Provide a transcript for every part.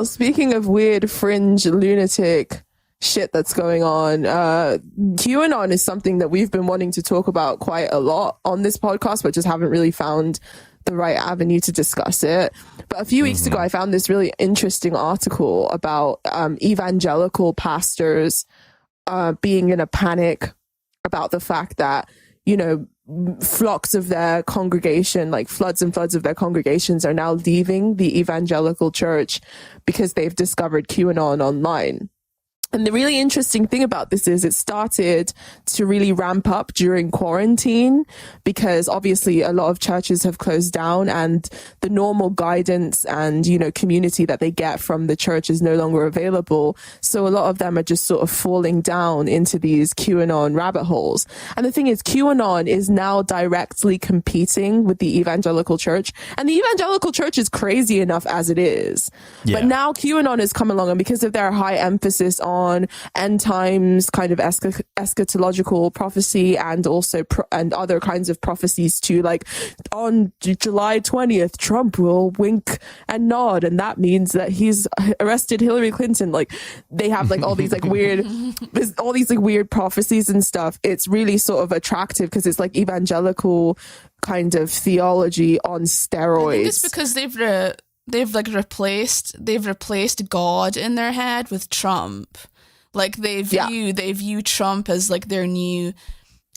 Speaking of weird, fringe, lunatic shit that's going on, QAnon is something that we've been wanting to talk about quite a lot on this podcast, but just haven't really found the right avenue to discuss it. But a few weeks ago, I found this really interesting article about evangelical pastors being in a panic about the fact that, flocks of their congregation, like floods and floods of their congregations, are now leaving the evangelical church because they've discovered QAnon online. And the really interesting thing about this is it started to really ramp up during quarantine, because obviously a lot of churches have closed down and the normal guidance and, community that they get from the church is no longer available. So a lot of them are just sort of falling down into these QAnon rabbit holes. And the thing is, QAnon is now directly competing with the evangelical church. And the evangelical church is crazy enough as it is. Yeah. But now QAnon has come along, and because of their high emphasis on end times kind of eschatological prophecy, and also and other kinds of prophecies too, like on July 20th, Trump will wink and nod, and that means that he's arrested Hillary Clinton. Like, they have like all these like weird, all these like weird prophecies and stuff. It's really sort of attractive because it's like evangelical kind of theology on steroids. I think it's because they've replaced God in their head with Trump. Like they view Trump as like their new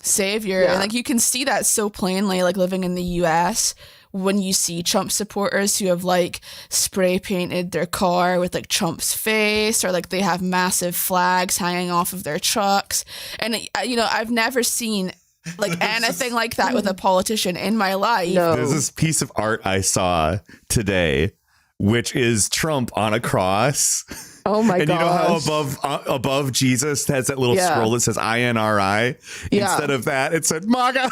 savior. Yeah. And like you can see that so plainly, like living in the US, when you see Trump supporters who have like spray painted their car with like Trump's face, or like they have massive flags hanging off of their trucks. And I've never seen like anything like that with a politician in my life. No. There's this piece of art I saw today, which is Trump on a cross. Oh my god! And gosh. You know how above Jesus has that little scroll that says INRI? Yeah. Instead of that, it said MAGA.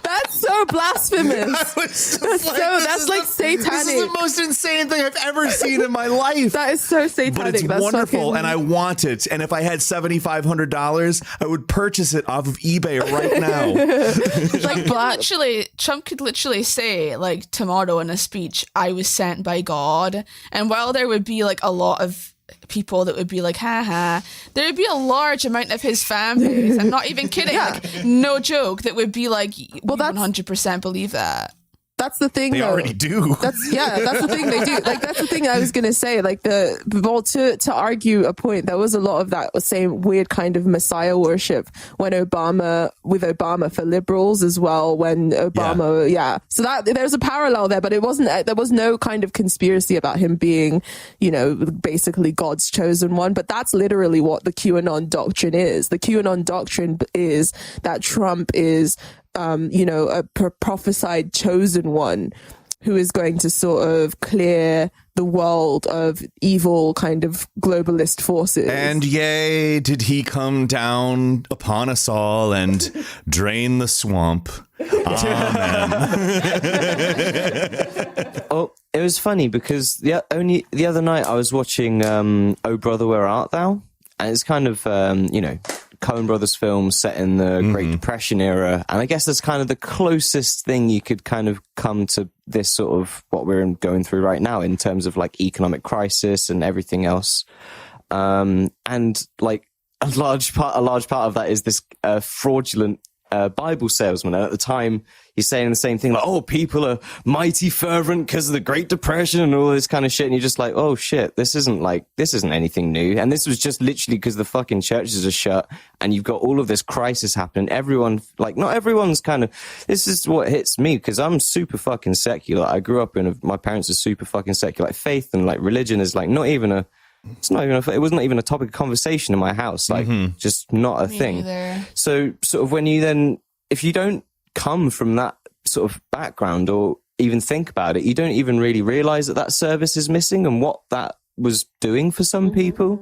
That's so blasphemous. That's like satanic. This is the most insane thing I've ever seen in my life. That is so satanic. But it's wonderful, and I want it. And if I had $7,500, I would purchase it off of eBay right now. Like Trump could literally say, like, tomorrow in a speech, "I was sent by God," and while there would be like a lot of people that would be like, haha, there would be a large amount of his fan base, I'm not even kidding, like, no joke, that would be like, well, 100% believe that. That's the thing. They already do. That's the thing they do. Like, that's the thing I was going to say. Like, to argue a point, there was a lot of that same weird kind of messiah worship with Obama for liberals as well. When Obama, So that there's a parallel there, but there was no kind of conspiracy about him being, basically God's chosen one. But that's literally what the QAnon doctrine is. The QAnon doctrine is that Trump is a prophesied chosen one who is going to sort of clear the world of evil kind of globalist forces. And yea, did he come down upon us all and drain the swamp. Amen. Oh, it was funny because the other night I was watching Oh Brother, Where Art Thou? And it's kind of, Coen Brothers films set in the Great Depression era. And I guess that's kind of the closest thing you could kind of come to this sort of what we're going through right now in terms of like economic crisis and everything else. And like a large part of that is this fraudulent Bible salesman. And at the time, he's saying the same thing, like, oh, people are mighty fervent because of the Great Depression and all this kind of shit. And you're just like, oh shit, this isn't anything new. And this was just literally because the fucking churches are shut and you've got all of this crisis happening. Everyone, like, not everyone's kind of, this is what hits me because I'm super fucking secular. I grew up my parents are super fucking secular. Like, faith and like religion is like it wasn't even a topic of conversation in my house, like just not a thing. Either. So sort of if you don't come from that sort of background or even think about it, you don't even really realize that service is missing and what that was doing for some people.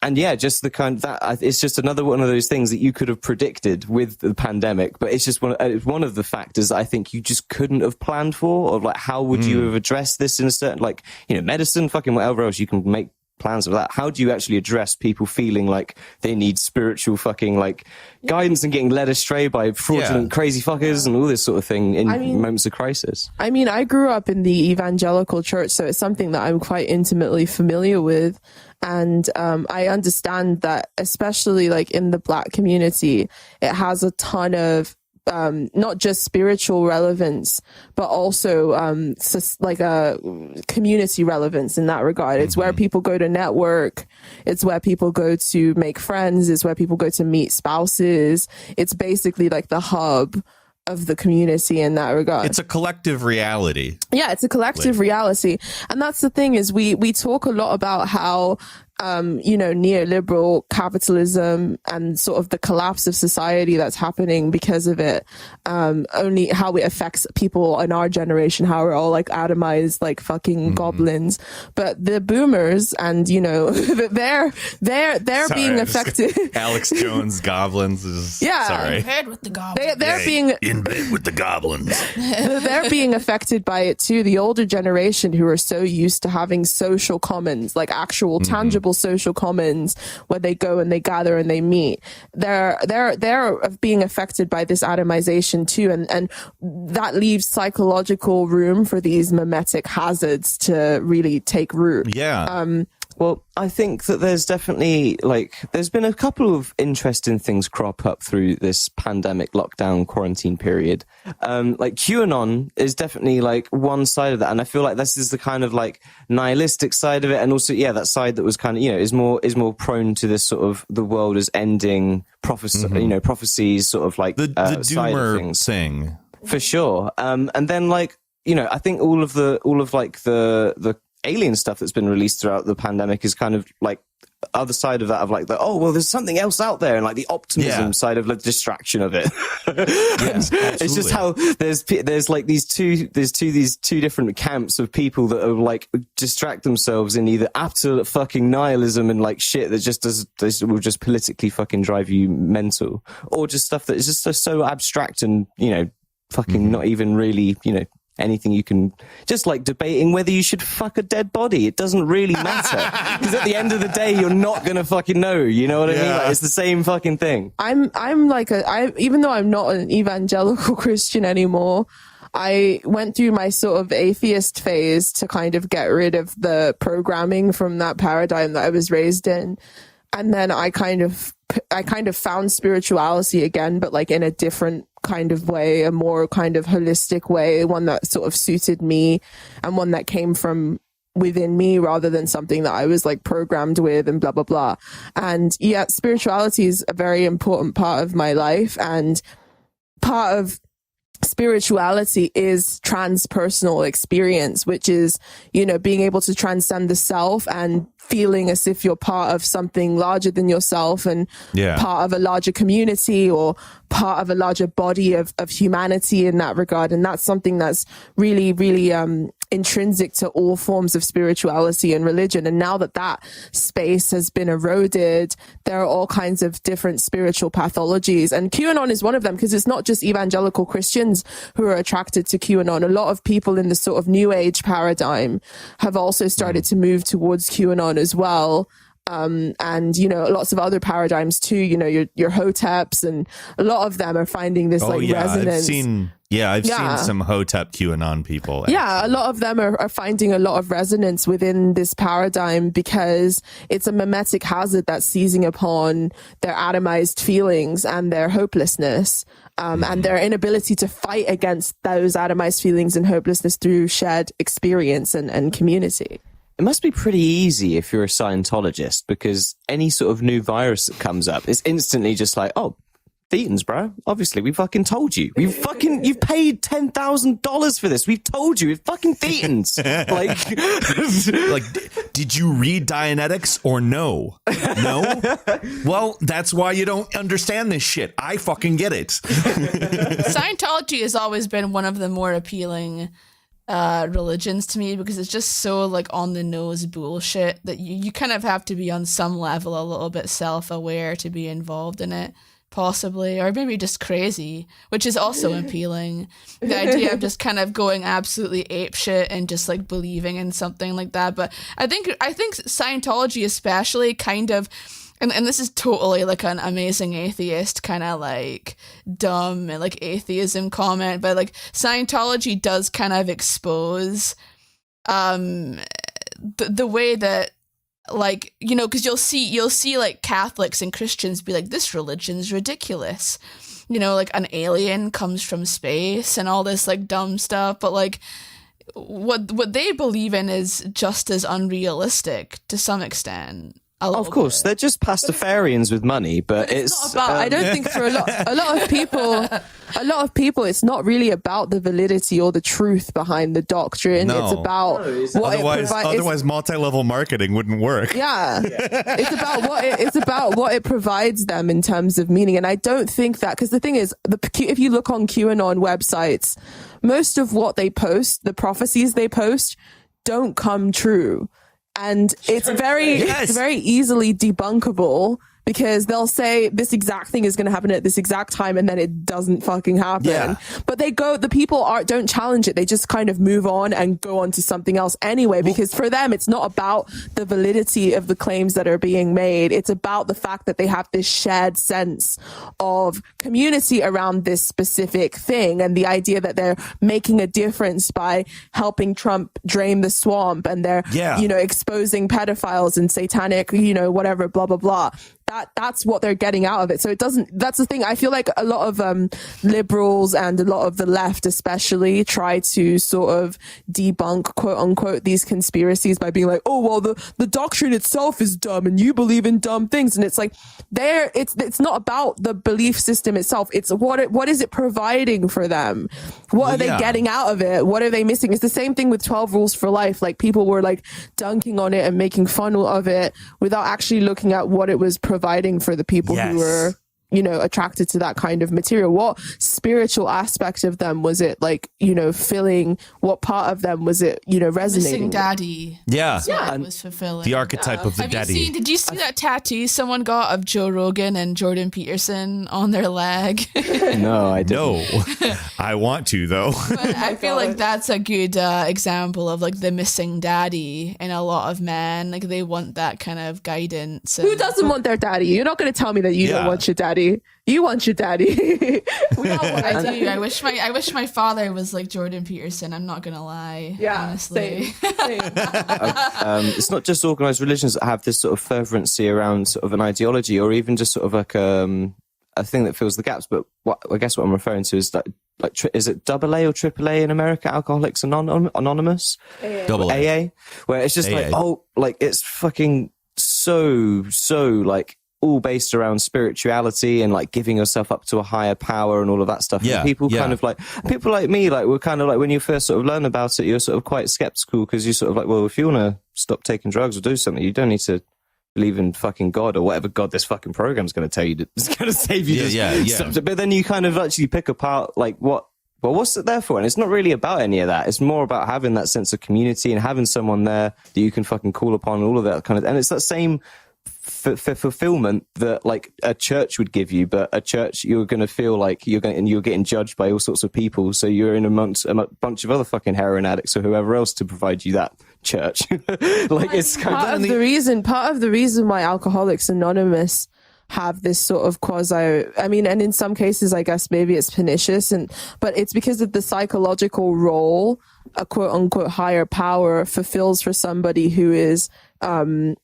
And yeah, just the kind that it's just another one of those things that you could have predicted with the pandemic, but it's just one of the factors that I think you just couldn't have planned for, or like how would you have addressed this in a certain, like, medicine, fucking whatever else you can make plans of that? How do you actually address people feeling like they need spiritual fucking like guidance and getting led astray by fraudulent crazy fuckers and all this sort of thing in moments of crisis? I mean, I grew up in the evangelical church, so it's something that I'm quite intimately familiar with. And I understand that, especially like in the Black community, it has a ton of not just spiritual relevance, but also like a community relevance in that regard. It's where people go to network. It's where people go to make friends. It's where people go to meet spouses. It's basically like the hub of the community in that regard. It's a collective reality. Yeah, it's a collective reality. And that's the thing is we talk a lot about how neoliberal capitalism and sort of the collapse of society that's happening because of it, only how it affects people in our generation, how we're all like atomized, like fucking goblins. But the boomers and, they're Sorry, being affected. Alex Jones goblins is sorry. In bed with the goblins. They're being in bed with the goblins. they're being affected by it too. The older generation who are so used to having social commons, like actual tangible social commons where they go and they gather and they meet, they're being affected by this atomization too, and that leaves psychological room for these mimetic hazards to really take root. Well, I think that there's definitely there's been a couple of interesting things crop up through this pandemic lockdown quarantine period. Like QAnon is definitely like one side of that. And I feel like this is the kind of like nihilistic side of it. And also, that side that was kind of, is more prone to this sort of the world is ending prophecies sort of like the side of doomer things. thing. For sure. And then I think all of the alien stuff that's been released throughout the pandemic is kind of like other side of that of like there's something else out there, and like the optimism side of the distraction of it. It's just how there's like these two different camps of people that are like distract themselves in either absolute fucking nihilism and like shit that will just politically fucking drive you mental, or just stuff that is just so abstract and fucking not even really anything you can, just like debating whether you should fuck a dead body. It doesn't really matter because at the end of the day you're not gonna fucking know, you know what I mean? Like, it's the same fucking thing. I'm like even though I'm not an evangelical Christian anymore, I went through my sort of atheist phase to kind of get rid of the programming from that paradigm that I was raised in, and then I kind of found spirituality again, but like in a different kind of way, a more kind of holistic way, one that sort of suited me and one that came from within me rather than something that I was like programmed with and blah, blah, blah. And spirituality is a very important part of my life, and part of spirituality is transpersonal experience, which is, being able to transcend the self and feeling as if you're part of something larger than yourself and part of a larger community or part of a larger body of humanity in that regard. And that's something that's really, really intrinsic to all forms of spirituality and religion. And now that space has been eroded, there are all kinds of different spiritual pathologies. And QAnon is one of them, because it's not just evangelical Christians who are attracted to QAnon. A lot of people in the sort of new age paradigm have also started to move towards QAnon as well. And, lots of other paradigms too, your Hoteps, and a lot of them are finding this resonance. I've seen some Hotep QAnon people. Actually. Yeah, a lot of them are finding a lot of resonance within this paradigm because it's a mimetic hazard that's seizing upon their atomized feelings and their hopelessness, and their inability to fight against those atomized feelings and hopelessness through shared experience and community. It must be pretty easy if you're a Scientologist, because any sort of new virus that comes up is instantly just like, oh, thetans, bro. Obviously, we fucking told you. You've paid $10,000 for this. We've told you. It's fucking thetans. Did you read Dianetics or no? No? Well, that's why you don't understand this shit. I fucking get it. Scientology has always been one of the more appealing religions to me, because it's just so like on the nose bullshit that you kind of have to be on some level a little bit self-aware to be involved in it. possibly, or maybe just crazy, which is also appealing. The idea of just kind of going absolutely apeshit and just like believing in something like that. But I think Scientology especially kind of, and this is totally like an amazing atheist kind of like dumb and like atheism comment, but like Scientology does kind of expose the way that, like, you know, because you'll see like Catholics and Christians be like, this religion's ridiculous, you know, like an alien comes from space and all this like dumb stuff, but like what they believe in is just as unrealistic to some extent. Of course, they're just pastafarians with money, but it's not about, I don't think for a lot of people, it's not really about the validity or the truth behind the doctrine. No. It's about otherwise multi-level marketing wouldn't work. Yeah, it's about what it provides them in terms of meaning. And I don't think that, because the thing is, if you look on QAnon websites, most of what they post, the prophecies they post, don't come true. And it's very easily debunkable, because they'll say this exact thing is going to happen at this exact time, and then it doesn't fucking happen. Yeah. But the people don't challenge it. They just kind of move on and go on to something else anyway, because for them, it's not about the validity of the claims that are being made. It's about the fact that they have this shared sense of community around this specific thing, and the idea that they're making a difference by helping Trump drain the swamp, and they're, exposing pedophiles and satanic, whatever, blah, blah, blah. That's what they're getting out of it. So it doesn't, that's the thing. I feel like a lot of liberals and a lot of the left especially try to sort of debunk, quote unquote, these conspiracies by being like, oh, well, the doctrine itself is dumb and you believe in dumb things. And it's like, it's not about the belief system itself. It's what is it providing for them? What are they getting out of it? What are they missing? It's the same thing with 12 Rules for Life. Like, people were like dunking on it and making fun of it without actually looking at what it was providing for the people who were, attracted to that kind of material. What spiritual aspect of them was it, like, filling? What part of them was it, resonating? Missing daddy. Yeah. It was fulfilling. The archetype of the daddy. Did you see that tattoo someone got of Joe Rogan and Jordan Peterson on their leg? No, I didn't. No. I want to, though. But I feel like that's a good example of like the missing daddy in a lot of men. Like, they want that kind of guidance. Who doesn't want their daddy? You're not going to tell me that you don't want your daddy. You want your daddy. We all want I do. I wish my father was like Jordan Peterson. I'm not gonna lie. Yeah, honestly. Same. It's not just organized religions that have this sort of fervency around sort of an ideology, or even just sort of like a thing that fills the gaps. But I guess what I'm referring to is is it AA or AAA in America? Alcoholics Anonymous, AA, where it's just like, it's fucking so like all based around spirituality and like giving yourself up to a higher power and all of that stuff. Yeah, and people like me, like, we're kind of like, when you first sort of learn about it, you're sort of quite skeptical, because you're sort of like, well, if you want to stop taking drugs or do something, you don't need to believe in fucking God or whatever God this fucking program's going to tell you it's going to save you. But then you kind of actually pick apart like what's it there for? And it's not really about any of that. It's more about having that sense of community and having someone there that you can fucking call upon and all of that kind of, and it's that same fulfillment that like a church would give you, but a church, you're going to feel like you're getting judged by all sorts of people, so you're in amongst a bunch of other fucking heroin addicts or whoever else to provide you that church. Like, it's kind part of the reason why Alcoholics Anonymous have this sort of and in some cases, I guess maybe it's pernicious, but it's because of the psychological role a quote unquote higher power fulfills for somebody who is going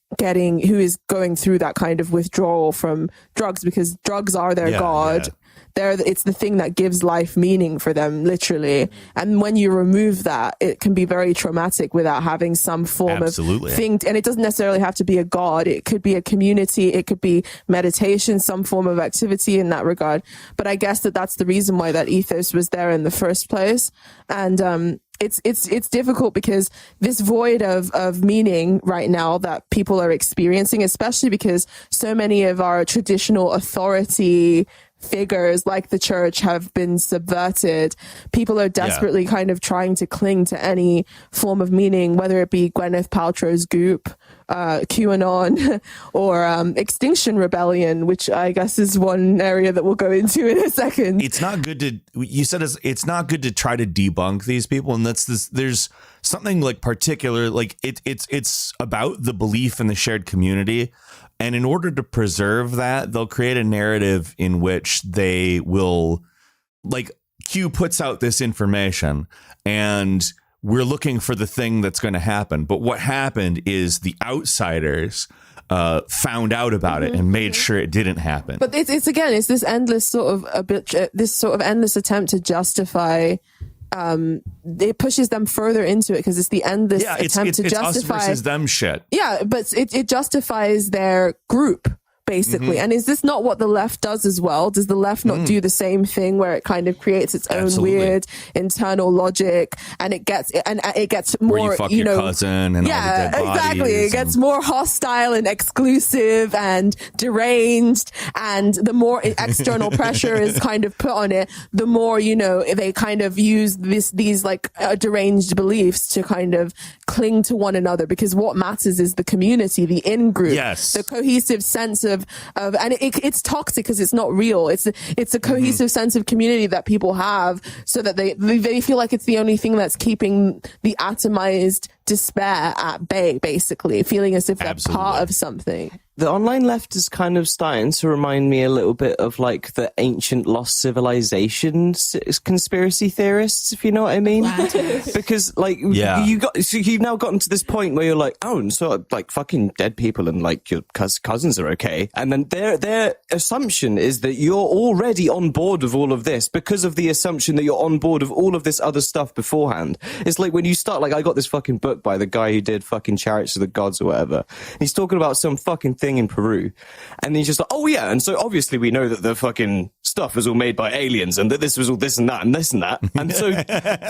through that kind of withdrawal from drugs, because drugs are their God. It's the thing that gives life meaning for them, literally. And when you remove that, it can be very traumatic without having some form of thing. And it doesn't necessarily have to be a God. It could be a community. It could be meditation, some form of activity in that regard. But I guess that's the reason why that ethos was there in the first place. And it's difficult because this void of meaning right now that people are experiencing, especially because so many of our traditional authority figures like the church have been subverted. People are desperately kind of trying to cling to any form of meaning, whether it be Gwyneth Paltrow's Goop, QAnon, or Extinction Rebellion, which I guess is one area that we'll go into in a second. It's not good to, you said it's not good to try to debunk these people. And there's something like particular, like it's about the belief in the shared community. And in order to preserve that, they'll create a narrative in which they will, like, Q puts out this information and we're looking for the thing that's going to happen. But what happened is the outsiders found out about it and made sure it didn't happen. But it's this endless sort of endless attempt to justify. It pushes them further into it because it's the endless attempt to justify us versus them shit. Yeah, but it justifies their group basically. And is this not what the left does as well? Does the left not do the same thing where it kind of creates its own weird internal logic and it gets more, where you fuck your cousin and all the dead bodies. Exactly. It gets more hostile and exclusive and deranged, and the more external pressure is kind of put on it, the more, they kind of use these like deranged beliefs to kind of cling to one another, because what matters is the community, the in-group, the cohesive sense of and it's toxic because it's not real. It's a cohesive sense of community that people have, so that they feel like it's the only thing that's keeping the atomized despair at bay, basically feeling as if they're part of something. The online left is kind of starting to remind me a little bit of like the ancient lost civilization conspiracy theorists, if you know what I mean. Because like you've now gotten to this point where you're like, oh, and so like fucking dead people and like your cousins are okay, and then their assumption is that you're already on board with all of this because of the assumption that you're on board with all of this other stuff beforehand. It's like when you start, like, I got this fucking book by the guy who did fucking Chariots of the Gods or whatever. And he's talking about some fucking thing in Peru, and he's just like, oh yeah, and so obviously we know that the fucking stuff was all made by aliens and that this was all this and that and this and that, and so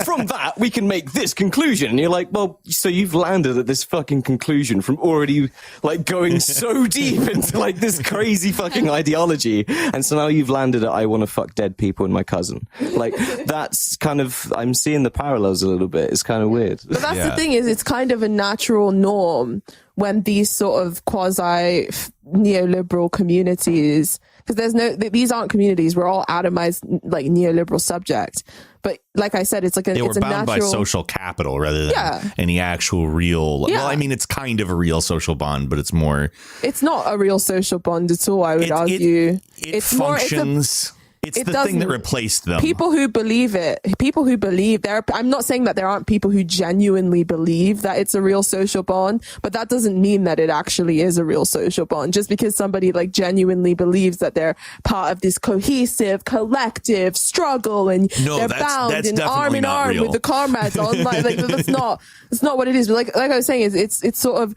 from that we can make this conclusion. And you're like, well, so you've landed at this fucking conclusion from already like going so deep into like this crazy fucking ideology, and so now you've landed at I want to fuck dead people and my cousin. Like, that's kind of, I'm seeing the parallels a little bit. It's kind of weird. But that's the thing, is it's kind of a natural norm when these sort of quasi neoliberal communities, because these aren't communities, we're all atomized like neoliberal subject. But like I said, it's like they were bound by social capital rather than any actual real. Well, I mean, it's kind of a real social bond, but it's not a real social bond at all, I would argue. It functions. It's the thing that replaced them. People who believe I'm not saying that there aren't people who genuinely believe that it's a real social bond, but that doesn't mean that it actually is a real social bond. Just because somebody like genuinely believes that they're part of this cohesive collective struggle and they're bound in arm in arm with the comrades online, like that's not what it is. But like I was saying, it's sort of,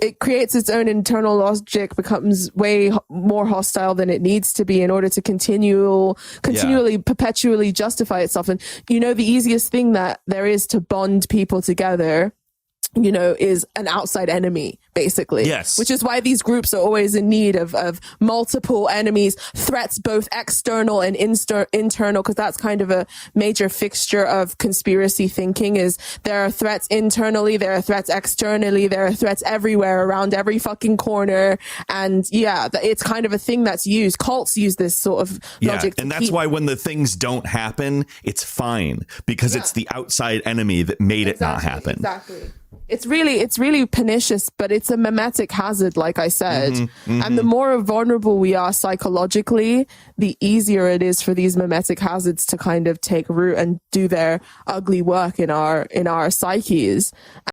it creates its own internal logic, becomes way more hostile than it needs to be in order to continually, perpetually justify itself. And, the easiest thing that there is to bond people together, is an outside enemy, basically. Yes. Which is why these groups are always in need of multiple enemies, threats, both external and internal, because that's kind of a major fixture of conspiracy thinking, is there are threats internally, there are threats externally, there are threats everywhere, around every fucking corner. And it's kind of a thing that's used. Cults use this sort of logic. And that's why when the things don't happen, it's fine, because it's the outside enemy that made it not happen. Exactly. It's really pernicious, but it's a mimetic hazard, like I said. And the more vulnerable we are psychologically, the easier it is for these mimetic hazards to kind of take root and do their ugly work in our psyches.